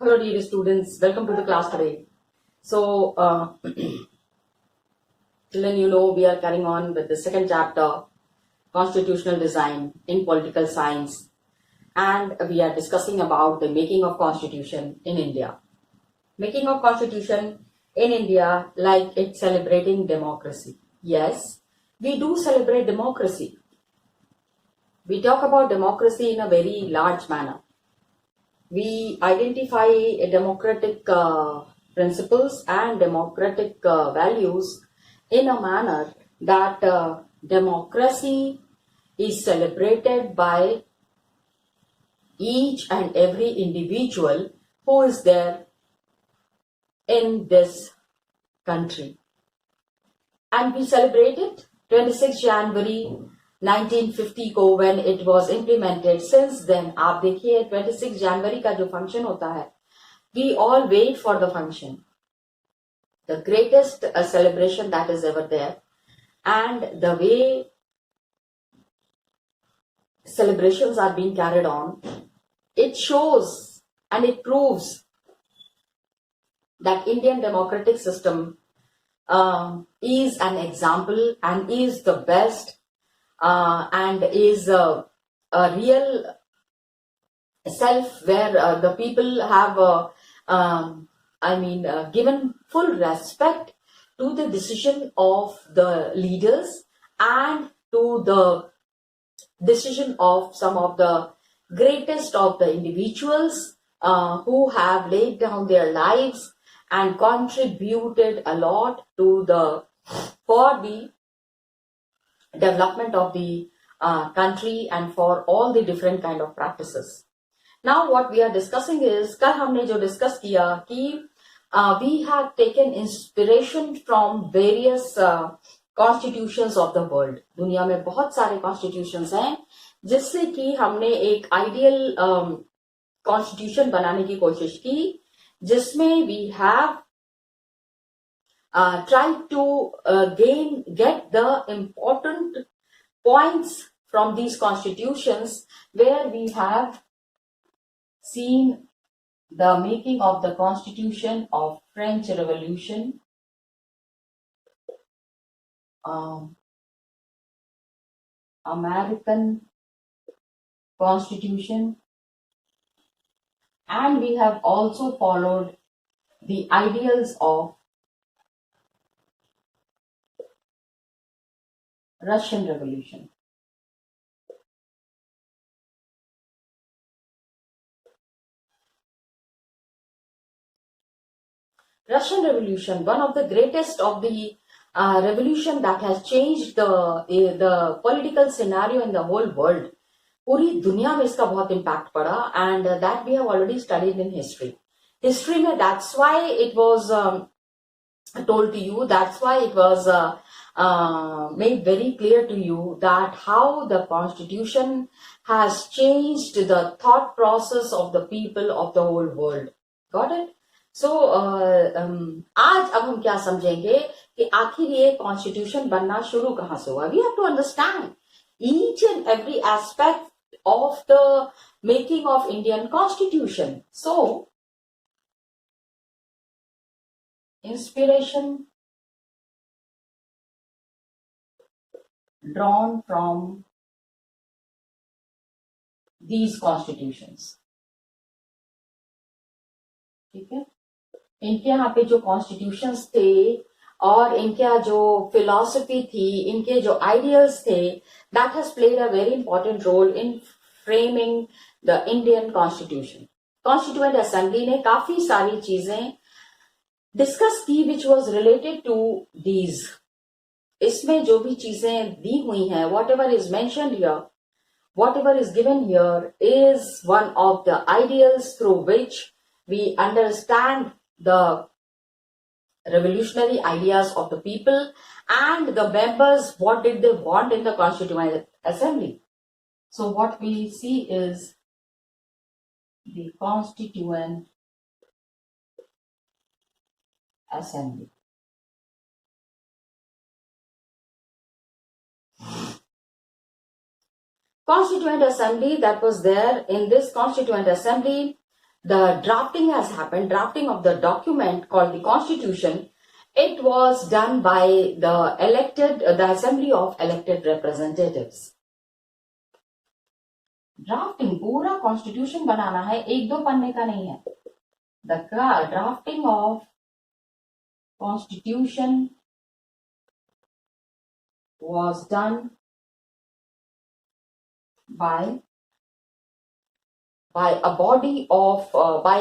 Hello dear students, welcome to the class today. So, children, we are carrying on with the second chapter, Constitutional Design in Political Science, and we are discussing about the making of Constitution in India. Making of Constitution in India, like it's celebrating democracy. Yes, we do celebrate democracy. We talk about democracy in a very large manner. We identify democratic principles and democratic values in a manner that democracy is celebrated by each and every individual who is there in this country. And we celebrated 26 January 1950 को when it was implemented. Since then, आप देखिए 26 जनवरी का जो function होता है, we all wait for the function, the greatest celebration that is ever there, and the way celebrations are being carried on, it shows and it proves that Indian democratic system is an example and is the best and is a real self where the people have given full respect to the decision of the leaders and to the decision of some of the greatest of the individuals who have laid down their lives and contributed a lot to for the development of the country and for all the different kind of practices. Now what we are discussing is, कल हमने जो discuss किया कि we have taken inspiration from various constitutions of the world. दुनिया में बहुत सारे constitutions हैं जिससे कि हमने एक ideal constitution बनाने की कोशिश की, जिसमें we have tried to get the important points from these constitutions, where we have seen the making of the Constitution of French Revolution, American Constitution, and we have also followed the ideals of Russian Revolution. Russian Revolution, one of the greatest of the revolution that has changed the political scenario in the whole world. पूरी दुनिया में इसका बहुत impact पड़ा, and that we have already studied in history. History में that's why it was told to you, that's why it was made very clear to you that how the constitution has changed the thought process of the people of the whole world. Got it? So आज अब हम क्या समझेंगे कि आखिर ये constitution बनना शुरू कहाँ से हुआ. We have to understand each and every aspect of the making of Indian constitution. So inspiration drawn from these constitutions. ठीक है, इनके यहाँ पे जो कॉन्स्टिट्यूशंस थे और इनका जो फिलॉसफी थी, इनके जो आइडियल्स थे, that has played a very important role in framing the Indian constitution. Constituent assembly ने काफी सारी चीजें डिस्कस की which was related to these. इसमें जो भी चीजें दी हुई हैं, whatever is mentioned here, whatever is given here is one of the ideals through which we understand the revolutionary ideas of the people and the members, what did they want in the Constituent Assembly. So what we see is the Constituent Assembly. Constituent Assembly that was there. In this Constituent Assembly, the drafting has happened, drafting of the document called the Constitution. It was done by the Assembly of Elected Representatives. Drafting पूरा constitution बनाना है, एक दो पन्ने का नहीं है. The drafting of constitution was done by a body of by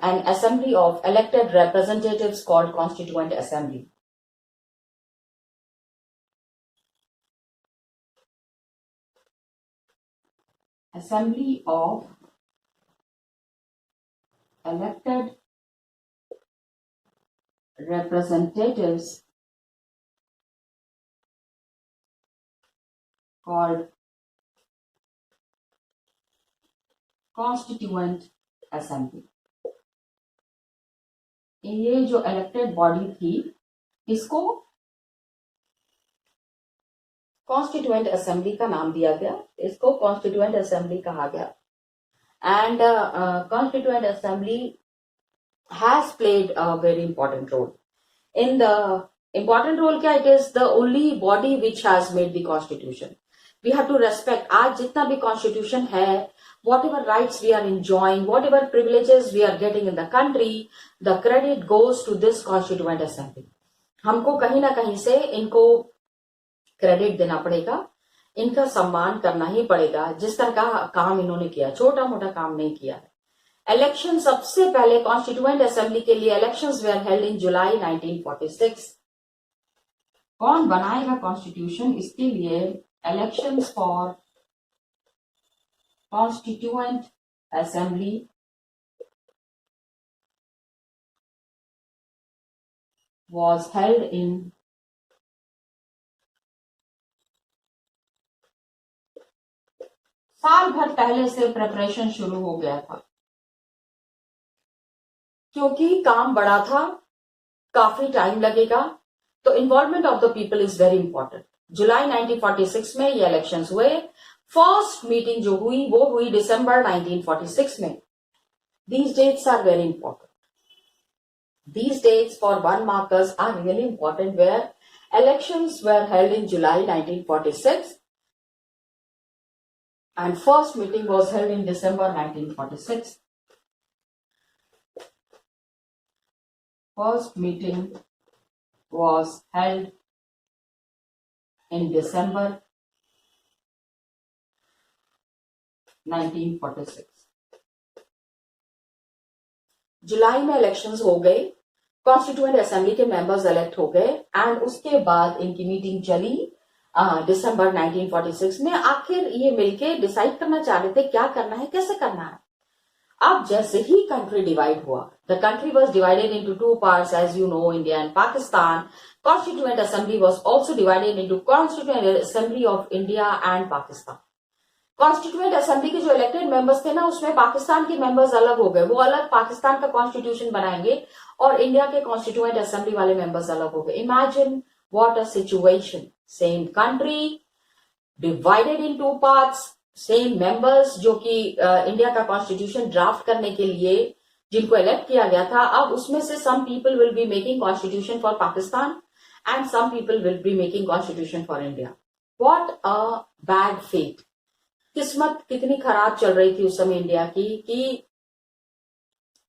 an assembly of elected representatives called Constituent Assembly. Assembly of elected representatives called Constituent Assembly. ये जो इलेक्टेड बॉडी थी इसको कॉन्स्टिट्यूएंट असेंबली का नाम दिया गया, इसको कॉन्स्टिट्यूएंट असेंबली कहा गया. And constituent assembly has played a very important role in the important role क्या, it is the only body which has made the constitution. We have to respect, आज जितना भी constitution है, whatever rights we are enjoying, whatever privileges we are getting in the country, the credit goes to this constituent assembly. हमको कहीं ना कहीं से इनको क्रेडिट देना पड़ेगा, इनका सम्मान करना ही पड़ेगा. जिस तरह का काम इन्होंने किया, छोटा मोटा काम नहीं किया है. इलेक्शन सबसे पहले कॉन्स्टिट्यूएंट असेंबली के लिए इलेक्शंस वेयर हेल्ड इन जुलाई 1946. कौन बनाएगा कॉन्स्टिट्यूशन, इसके लिए elections for constituent assembly was held in साल भर पहले से प्रिपरेशन शुरू हो गया था, क्योंकि काम बड़ा था, काफी टाइम लगेगा, तो involvement of the people is very important. जुलाई 1946 में ये इलेक्शंस हुए. फर्स्ट मीटिंग जो हुई वो हुई दिसंबर 1946 में. These dates are very important. These dates for one markers are really important, where elections were held in July 1946 and first meeting was held in December 1946. First meeting was held in December 1946. जुलाई में elections हो गए, constituent assembly के members elect हो गए and उसके बाद इनकी meeting चली दिसंबर 1946 में. आखिर ये मिलके डिसाइड करना चाह रहे थे क्या करना है, कैसे करना है. अब जैसे ही कंट्री डिवाइड हुआ, the country was divided into two parts, as you know, India and Pakistan. Constituent assembly was also divided into constituent assembly of India and Pakistan. Constituent assembly के जो इलेक्टेड मेंबर्स थे ना, उसमें पाकिस्तान के मेंबर्स अलग हो गए, वो अलग पाकिस्तान का कॉन्स्टिट्यूशन बनाएंगे और इंडिया के कॉन्स्टिट्यूएंट असेंबली वाले मेंबर्स अलग हो गए. Imagine what a situation. Same country divided in two parts, same members जो कि इंडिया का कॉन्स्टिट्यूशन ड्राफ्ट करने के लिए जिनको इलेक्ट किया गया था, अब उसमें से some people will be making constitution for Pakistan and some people will be making constitution for India. What a bad fate. किस्मत कितनी खराब चल रही थी उस समय इंडिया की कि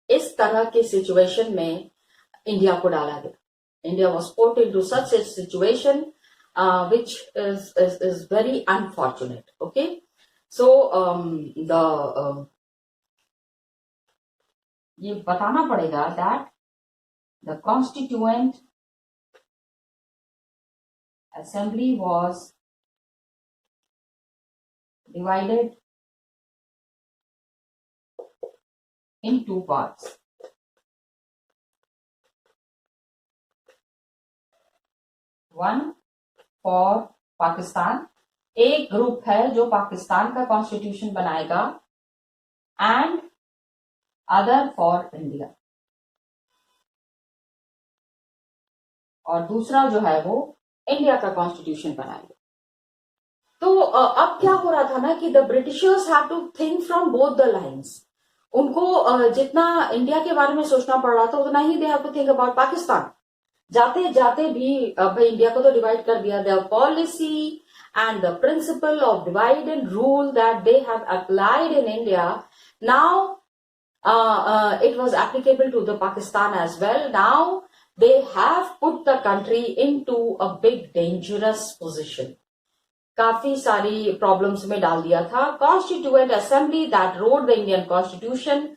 इस तरह के सिचुएशन में इंडिया को डाला गया. India was put into such A situation which is very unfortunate. Okay, so ये बताना पड़ेगा that the constituent assembly was divided in two parts. One for Pakistan, एक ग्रुप है जो पाकिस्तान का कॉन्स्टिट्यूशन बनाएगा, एंड अदर फॉर इंडिया, और दूसरा जो है वो इंडिया का कॉन्स्टिट्यूशन बनाएगा. तो अब क्या हो रहा था ना कि the Britishers have to think from both the lines. उनको जितना इंडिया के बारे में सोचना पड़ रहा था उतना ही they have to think about Pakistan. जाते जाते भी भाई इंडिया को तो डिवाइड कर दिया। The policy and the principle of divide and rule that they have applied in India, now it was applicable to the Pakistan as well. Now they have put the country into a big dangerous position. काफी सारी problems में डाल दिया था। Constituent assembly that road the Indian constitution,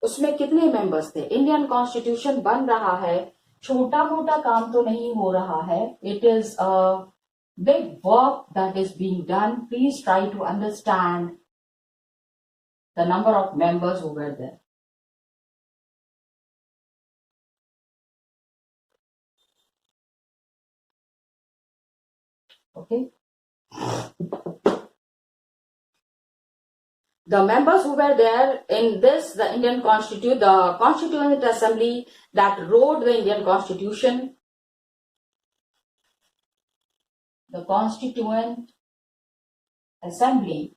उसमें कितने members थे? Indian constitution बन रहा है, छोटा मोटा काम तो नहीं हो रहा है। It is a big work that is being done. Please try to understand the number of members who were there. Okay. The members who were there in this, the Constituent Assembly that wrote the Indian Constitution, the Constituent Assembly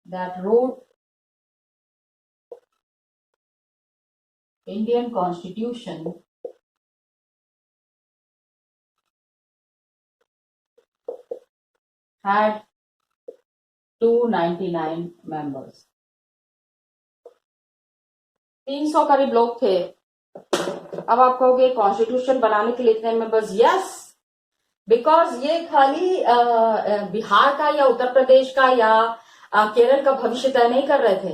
that wrote Indian Constitution had 299 members. 300 करीब लोग थे। अब आप कहोगे constitution बनाने के लिए इतने मेंबर्स? यस, बिकॉज ये खाली बिहार का या उत्तर प्रदेश का या केरल का भविष्य तय नहीं कर रहे थे।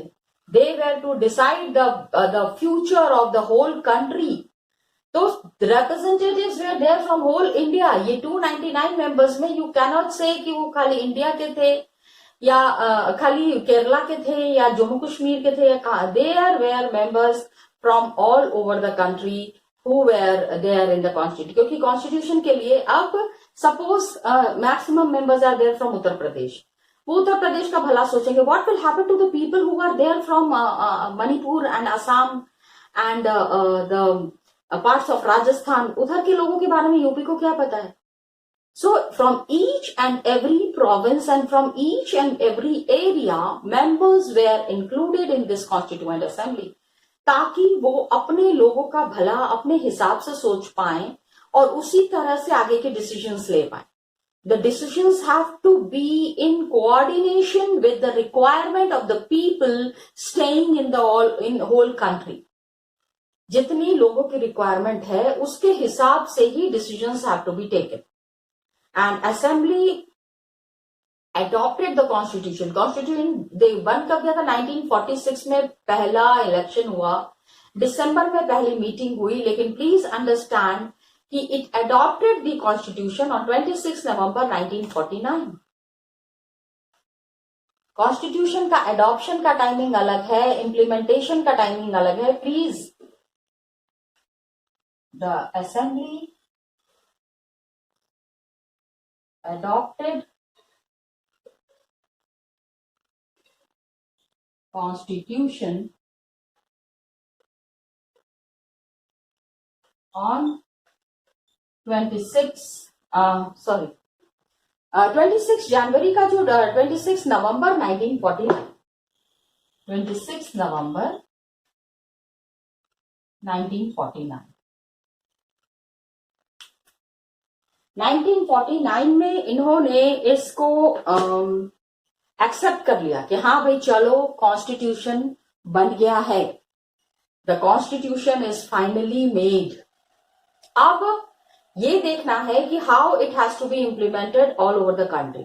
They were to decide the future of the whole country. तो representatives were there from whole India. ये 299 मेंबर्स में यू कैनॉट से कि वो खाली इंडिया के थे या खाली केरला के थे या जम्मू कश्मीर के थे या कहा। There were members from all over the country who were there in the constitution. क्योंकि कॉन्स्टिट्यूशन के लिए अब suppose maximum members are there from Uttar Pradesh, वो उत्तर प्रदेश का भला सोचेंगे। What will happen to the people who are there from Manipur and Assam and the parts of Rajasthan? उधर के लोगों के बारे में यूपी को क्या पता है? So from each and every province and from each and every area members were included in this constituent assembly, ताकि वो अपने लोगों का भला अपने हिसाब से सोच पाए और उसी तरह से आगे के डिसीजंस ले पाए। The decisions have to be in coordination with the requirement of the people staying in the whole country. जितनी लोगों की रिक्वायरमेंट है उसके हिसाब से ही decisions have to be taken. And assembly adopted the constitution. Constitution दे बन कब गया था? 1946 में पहला इलेक्शन हुआ, दिसंबर में पहली मीटिंग हुई। लेकिन प्लीज अंडरस्टैंड कि it adopted the constitution on 26 November 1949। Constitution का अडॉप्शन का टाइमिंग अलग है, इम्प्लीमेंटेशन का टाइमिंग अलग है। Please, the assembly adopted constitution on 26 जनवरी का जो 26 नवंबर 1949, 26 नवंबर 1949। 1949 में इन्होंने इसको एक्सेप्ट कर लिया कि हाँ भाई चलो कॉन्स्टिट्यूशन बन गया है। The constitution is finally made. अब ये देखना है कि how it has to be implemented all over the country.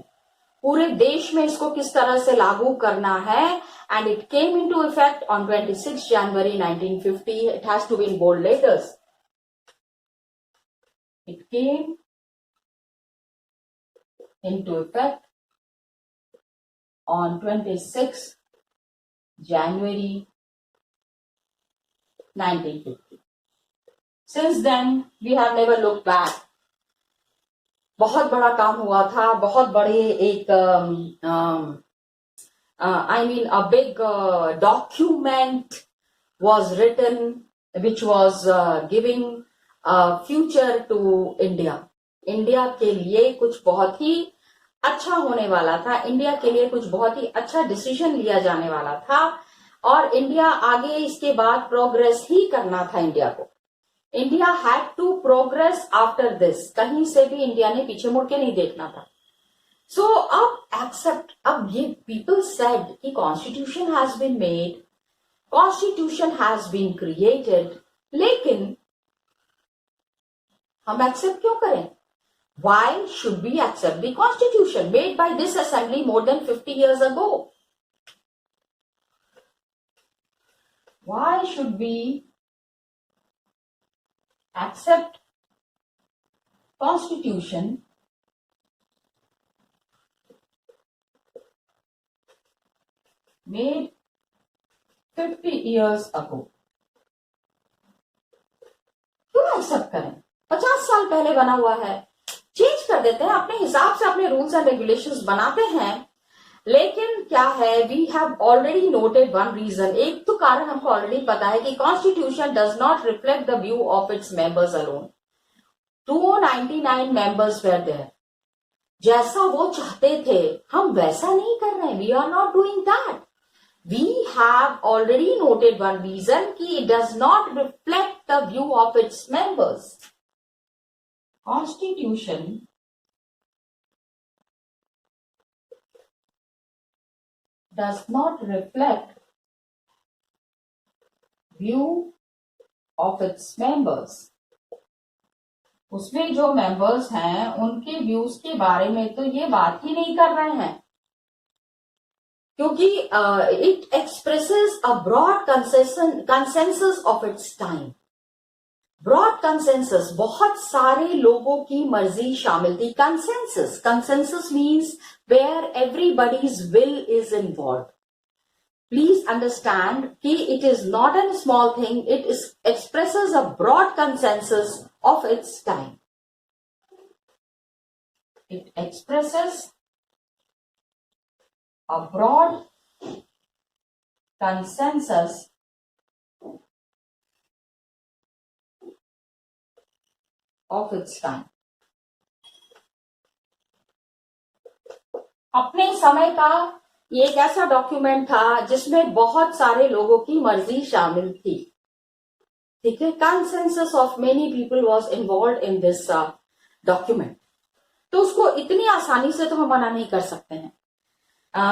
पूरे देश में इसको किस तरह से लागू करना है। And it came into effect on 26 January 1950। It has to be in bold letters. It came into effect on 26 January 1950. Since then, we have never looked back. बहुत बड़ा काम हुआ था, बहुत बड़े एक a big document was written which was giving a future to India. India के लिए कुछ बहुत ही अच्छा होने वाला था, इंडिया के लिए कुछ बहुत ही अच्छा डिसीजन लिया जाने वाला था और इंडिया आगे इसके बाद प्रोग्रेस ही करना था इंडिया को। India had to progress after this, कहीं से भी इंडिया ने पीछे मुड़ के नहीं देखना था। सो अब एक्सेप्ट, अब ये पीपल सेड कि constitution has been made, constitution has been created, लेकिन हम एक्सेप्ट क्यों करें? Why should we accept the constitution made by this assembly more than 50 years ago? Why should we accept constitution made 50 years ago? क्यों accept करें? 50 साल पहले बना हुआ है, चेंज कर देते हैं अपने हिसाब से, अपने रूल्स एंड रेगुलेशंस बनाते हैं। लेकिन क्या है, we have already noted one reason, एक तो कारण हमको ऑलरेडी पता है कि constitution does not reflect the view of its members alone. 299 members were there, जैसा वो चाहते थे हम वैसा नहीं कर रहे हैं, we are not doing that. We have already noted one reason कि it does not reflect the view of its members. Constitution does not reflect view of its members. उसमें जो मेंबर्स हैं उनके व्यूज के बारे में तो ये बात ही नहीं कर रहे हैं, क्योंकि it expresses a broad consensus of its time. Broad consensus, बहुत सारे लोगों की मर्जी शामिल थी। Consensus means where everybody's will is involve. Please understand कि it is not an small thing, it expresses a broad consensus of its time. It expresses a broad consensus of its time. अपने समय का ये एक ऐसा document था जिसमें बहुत सारे लोगों की मर्जी शामिल थी। ठीक है, consensus of many people was involved in this document. तो उसको इतनी आसानी से तो हम मना नहीं कर सकते हैं।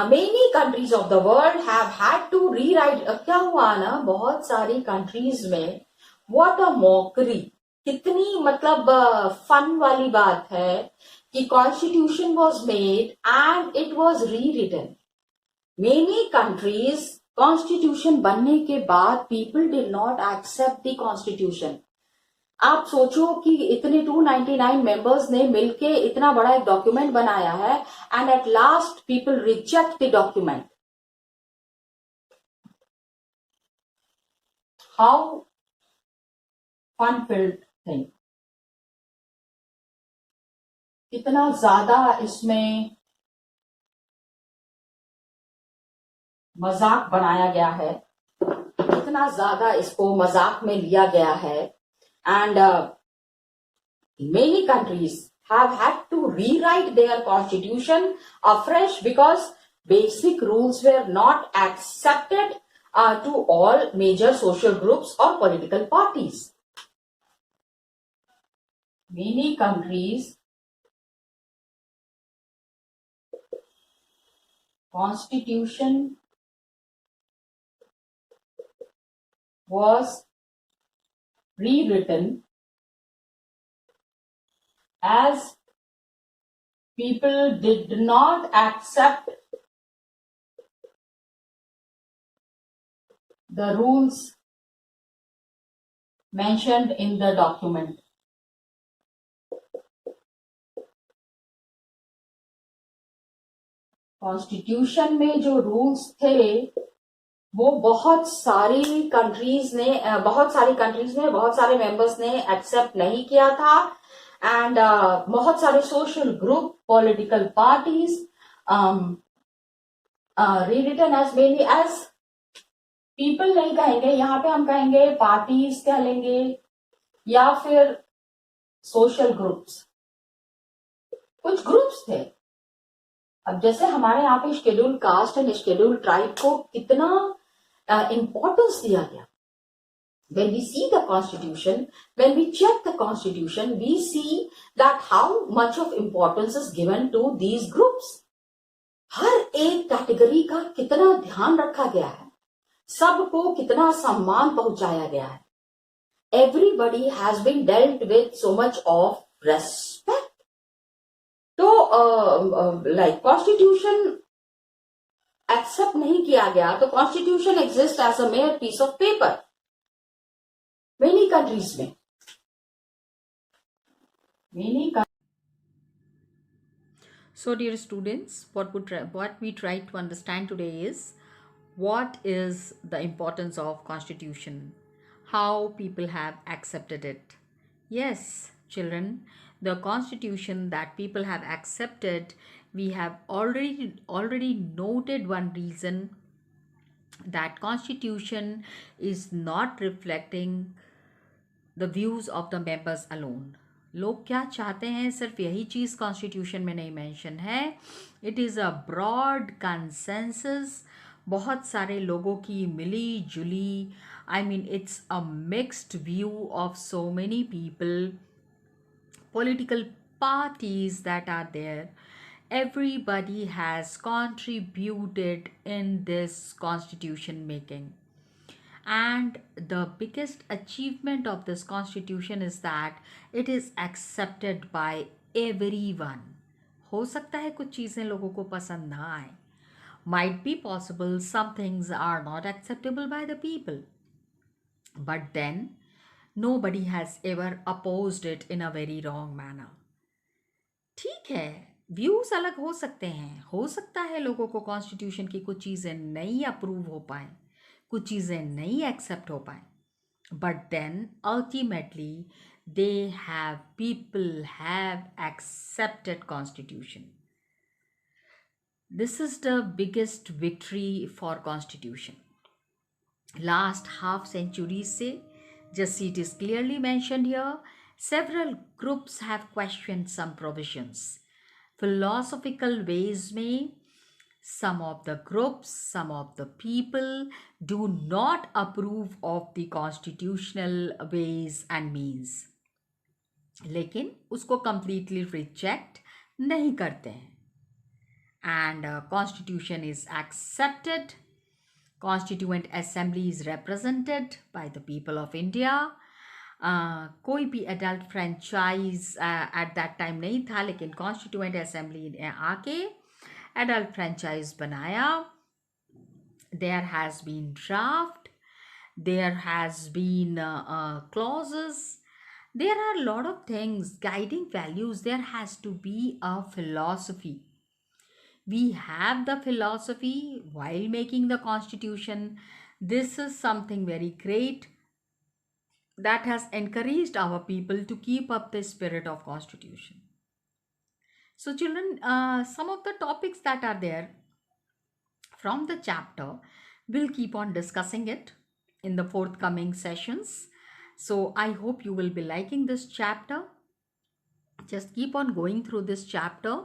Many countries of the world have had to rewrite. क्या हुआ ना, बहुत सारी कंट्रीज में, व्हाट अ मॉकरी, कितनी मतलब फन वाली बात है कि constitution was made and it was rewritten. Many countries, constitution बनने के बाद people did not accept the constitution. आप सोचो कि इतने 299 मेंबर्स ने मिलके इतना बड़ा एक डॉक्यूमेंट बनाया है and at last people reject the document. How fun filled thing, कितना ज्यादा इसमें मजाक बनाया गया है, कितना ज्यादा इसको मजाक में लिया गया है। And many countries have had to rewrite their constitution afresh because basic rules were not accepted to all major social groups or political parties. Many countries' constitution was rewritten as people did not accept the rules mentioned in the document. Constitution में जो rules थे वो बहुत सारी countries में बहुत सारे members ने एक्सेप्ट नहीं किया था एंड बहुत सारे social group, political parties rewritten as mainly as people नहीं कहेंगे, यहाँ पे हम कहेंगे पार्टीज कह लेंगे या फिर सोशल ग्रुप्स। कुछ ग्रुप्स थे अब जैसे हमारे यहाँ पे schedule caste and schedule tribe को कितना इम्पोर्टेंस दिया गया. When we see the constitution, when we check the constitution, we see that how much of importance is given to these groups. हर एक कैटेगरी का कितना ध्यान रखा गया है, सबको कितना सम्मान पहुंचाया गया है. Everybody has been dealt with so much of respect. तो like constitution accept नहीं किया गया, तो constitution exists as a mere piece of paper. Many countries में, So dear students, what we try to understand today is what is the importance of constitution, how people have accepted it. Yes, children, the constitution that people have accepted, we have already noted one reason, that constitution is not reflecting the views of the members alone. लोग क्या चाहते हैं सिर्फ यही चीज़ constitution में नहीं mention है. It is a broad consensus, बहुत सारे लोगों की मिली जुली, I mean it's a mixed view of so many people, political parties that are there. Everybody has contributed in this constitution making. And the biggest achievement of this constitution is that it is accepted by everyone. हो सकता है कुछ चीज़ें लोगों को पसंद ना आए. Might be possible some things are not acceptable by the people. But then nobody has ever opposed it in a very wrong manner. ठीक है, व्यूज अलग हो सकते हैं, हो सकता है लोगों को कॉन्स्टिट्यूशन की कुछ चीज़ें नहीं अप्रूव हो पाए, कुछ चीज़ें नहीं एक्सेप्ट हो पाए, but then ultimately people have accepted constitution. This is the biggest victory for constitution. Last half century से, just it is clearly mentioned here, several groups have questioned some provisions. Philosophical ways में some of the groups, some of the people do not approve of the constitutional ways and means, लेकिन उसको completely reject नहीं करते हैं. And constitution is accepted. Constituent Assembly is represented by the people of India. कोई भी adult franchise at that time नहीं था, लेकिन कॉन्स्टिट्यूएंट असेंबली ने आके एडल्ट फ्रेंचाइज बनाया. There has been draft, there has been clauses, there are a lot of things, guiding values. There has to be a philosophy. We have the philosophy while making the constitution. This is something very great that has encouraged our people to keep up the spirit of constitution. So children, some of the topics that are there from the chapter, we'll keep on discussing it in the forthcoming sessions. So I hope you will be liking this chapter. Just keep on going through this chapter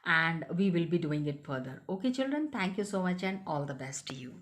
and we will be doing it further. Okay children, thank you so much and all the best to you.